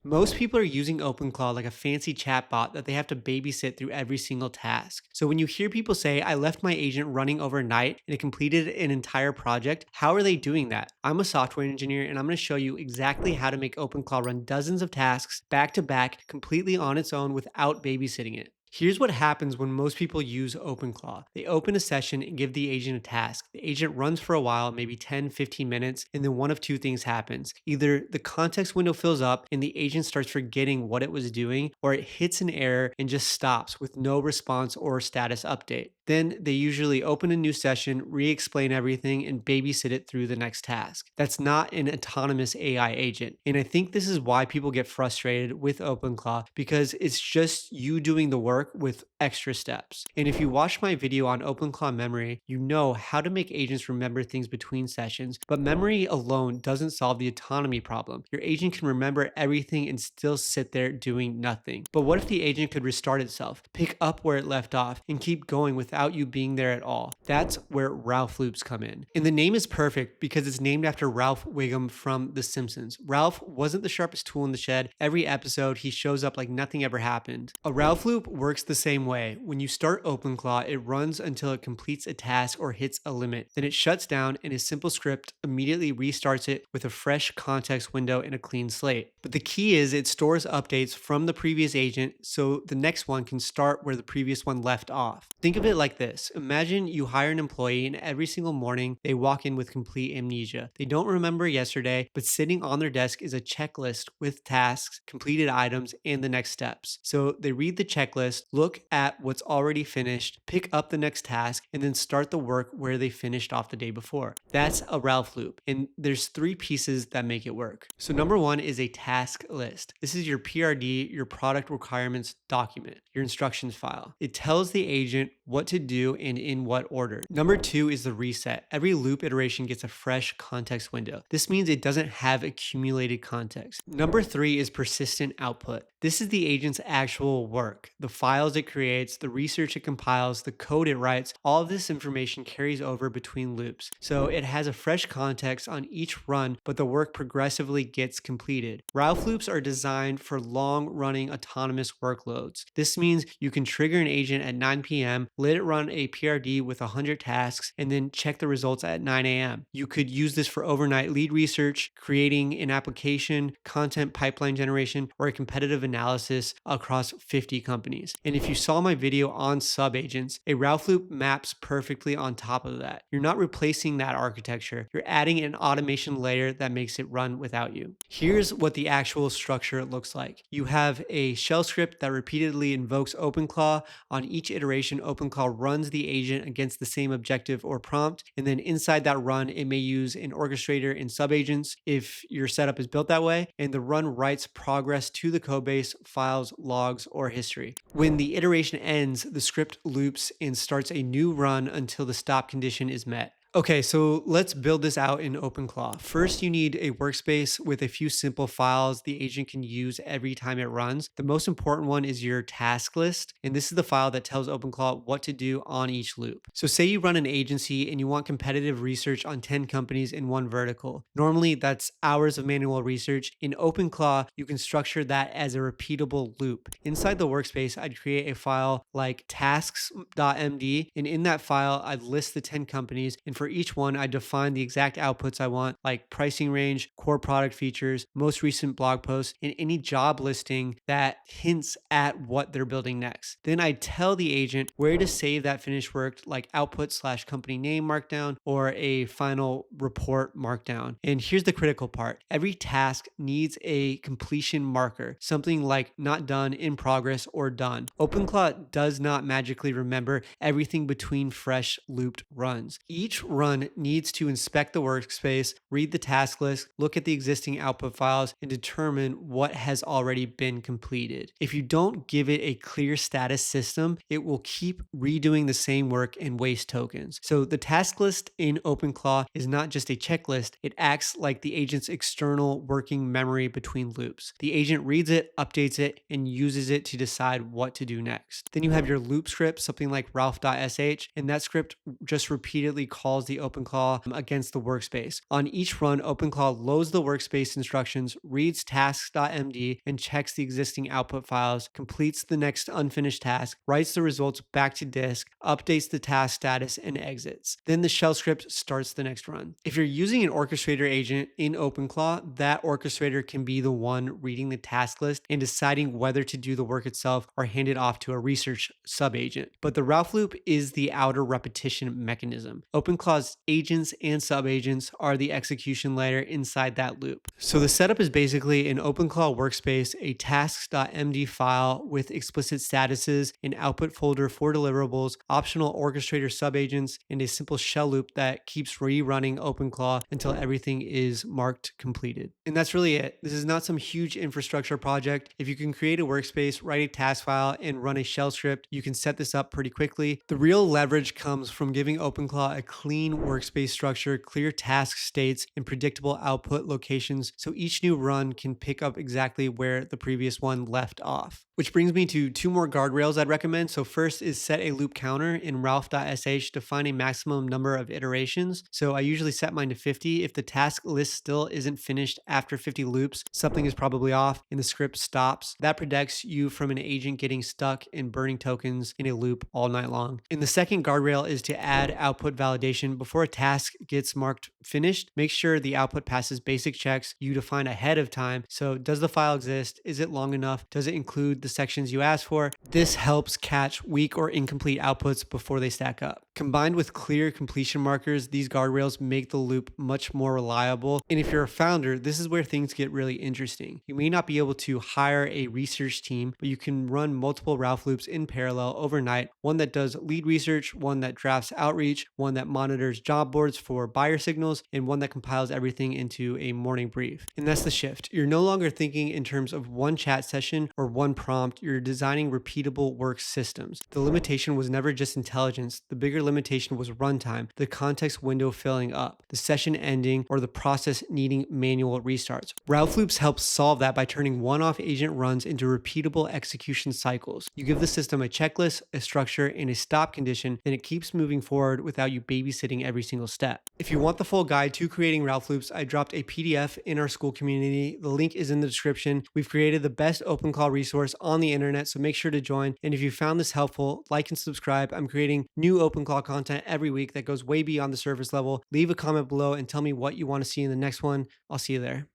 Most people are using Openclaw like a fancy chatbot that they have to babysit through every single task. So when you hear people say, I left my agent running overnight and it completed an entire project, how are they doing that? I'm a software engineer and I'm going to show you exactly how to make Openclaw run dozens of tasks back to back completely on its own without babysitting it. Here's what happens when most people use Openclaw. They open a session and give the agent a task. The agent runs for a while, maybe 10, 15 minutes, and then one of two things happens. Either the context window fills up and the agent starts forgetting what it was doing, or it hits an error and just stops with no response or status update. Then they usually open a new session, re-explain everything, and babysit it through the next task. That's not an autonomous AI agent. And I think this is why people get frustrated with Openclaw, because it's just you doing the work with extra steps. And if you watch my video on Openclaw memory, you know how to make agents remember things between sessions, but memory alone doesn't solve the autonomy problem. Your agent can remember everything and still sit there doing nothing. But what if the agent could restart itself, pick up where it left off, and keep going without you being there at all? That's where Ralph loops come in. And the name is perfect because it's named after Ralph Wiggum from The Simpsons. Ralph wasn't the sharpest tool in the shed. Every episode, he shows up like nothing ever happened. A Ralph loop works the same way. When you start Openclaw, it runs until it completes a task or hits a limit. Then it shuts down and a simple script immediately restarts it with a fresh context window and a clean slate. But the key is it stores updates from the previous agent so the next one can start where the previous one left off. Think of it like this. Imagine you hire an employee and every single morning they walk in with complete amnesia. They don't remember yesterday, but sitting on their desk is a checklist with tasks, completed items, and the next steps. So they read the checklist, look at what's already finished, pick up the next task, and then start the work where they finished off the day before. That's a Ralph loop, and there's three pieces that make it work. So number one is a task list. This is your PRD, your product requirements document, your instructions file. It tells the agent what to do and in what order. Number two is the reset. Every loop iteration gets a fresh context window. This means it doesn't have accumulated context. Number three is persistent output. This is the agent's actual work. The files it creates, the research it compiles, the code it writes, all of this information carries over between loops. So it has a fresh context on each run, but the work progressively gets completed. Ralph loops are designed for long-running autonomous workloads. This means you can trigger an agent at 9 p.m., let it run a PRD with 100 tasks, and then check the results at 9 a.m. You could use this for overnight lead research, creating an application, content pipeline generation, or a competitive analysis across 50 companies. And if you saw my video on subagents, a Ralph loop maps perfectly on top of that. You're not replacing that architecture. You're adding an automation layer that makes it run without you. Here's what the actual structure looks like. You have a shell script that repeatedly invokes Openclaw. On each iteration, Openclaw runs the agent against the same objective or prompt. And then inside that run, it may use an orchestrator and subagents if your setup is built that way. And the run writes progress to the codebase, files, logs, or history. When the iteration ends, the script loops and starts a new run until the stop condition is met. Okay, so let's build this out in Openclaw. First, you need a workspace with a few simple files the agent can use every time it runs. The most important one is your task list, and this is the file that tells Openclaw what to do on each loop. So say you run an agency and you want competitive research on 10 companies in one vertical. Normally, that's hours of manual research. In Openclaw, you can structure that as a repeatable loop. Inside the workspace, I'd create a file like tasks.md, and in that file, I'd list the 10 companies, and for each one, I define the exact outputs I want, like pricing range, core product features, most recent blog posts, and any job listing that hints at what they're building next. Then I tell the agent where to save that finished work, like output/company name markdown or a final report markdown. And here's the critical part. Every task needs a completion marker, something like not done, in progress, or done. Openclaw does not magically remember everything between fresh looped runs. Each run needs to inspect the workspace, read the task list, look at the existing output files, and determine what has already been completed. If you don't give it a clear status system, it will keep redoing the same work and waste tokens. So the task list in Openclaw is not just a checklist, it acts like the agent's external working memory between loops. The agent reads it, updates it, and uses it to decide what to do next. Then you have your loop script, something like ralph.sh, and that script just repeatedly calls calls the Openclaw against the workspace. On each run, Openclaw loads the workspace instructions, reads tasks.md, and checks the existing output files, completes the next unfinished task, writes the results back to disk, updates the task status, and exits. Then the shell script starts the next run. If you're using an orchestrator agent in Openclaw, that orchestrator can be the one reading the task list and deciding whether to do the work itself or hand it off to a research subagent. But the Ralph loop is the outer repetition mechanism. Openclaw's agents and subagents are the execution layer inside that loop. So the setup is basically an Openclaw workspace, a tasks.md file with explicit statuses, an output folder for deliverables, optional orchestrator subagents, and a simple shell loop that keeps rerunning Openclaw until everything is marked completed. And that's really it. This is not some huge infrastructure project. If you can create a workspace, write a task file, and run a shell script, you can set this up pretty quickly. The real leverage comes from giving Openclaw a clean workspace structure, clear task states, and predictable output locations so each new run can pick up exactly where the previous one left off. Which brings me to two more guardrails I'd recommend. So first is set a loop counter in ralph.sh to find a maximum number of iterations. So I usually set mine to 50. If the task list still isn't finished after 50 loops, something is probably off and the script stops. That protects you from an agent getting stuck and burning tokens in a loop all night long. And the second guardrail is to add output validation. Before a task gets marked finished, make sure the output passes basic checks you define ahead of time. So does the file exist? Is it long enough? Does it include the sections you asked for? This helps catch weak or incomplete outputs before they stack up. Combined with clear completion markers, these guardrails make the loop much more reliable. And if you're a founder, this is where things get really interesting. You may not be able to hire a research team, but you can run multiple Ralph loops in parallel overnight. One that does lead research, one that drafts outreach, one that monitors job boards for buyer signals, and one that compiles everything into a morning brief. And that's the shift. You're no longer thinking in terms of one chat session or one prompt. You're designing repeatable work systems. The limitation was never just intelligence. The bigger limitation was runtime, the context window filling up, the session ending, or the process needing manual restarts. Ralph loops help solve that by turning one-off agent runs into repeatable execution cycles. You give the system a checklist, a structure, and a stop condition, and it keeps moving forward without you babysitting every single step. If you want the full guide to creating Ralph loops, I dropped a PDF in our school community. The link is in the description. We've created the best Openclaw resource on the internet, so make sure to join. And if you found this helpful, like and subscribe. I'm creating new Openclaw content every week that goes way beyond the surface level. Leave a comment below and tell me what you want to see in the next one. I'll see you there.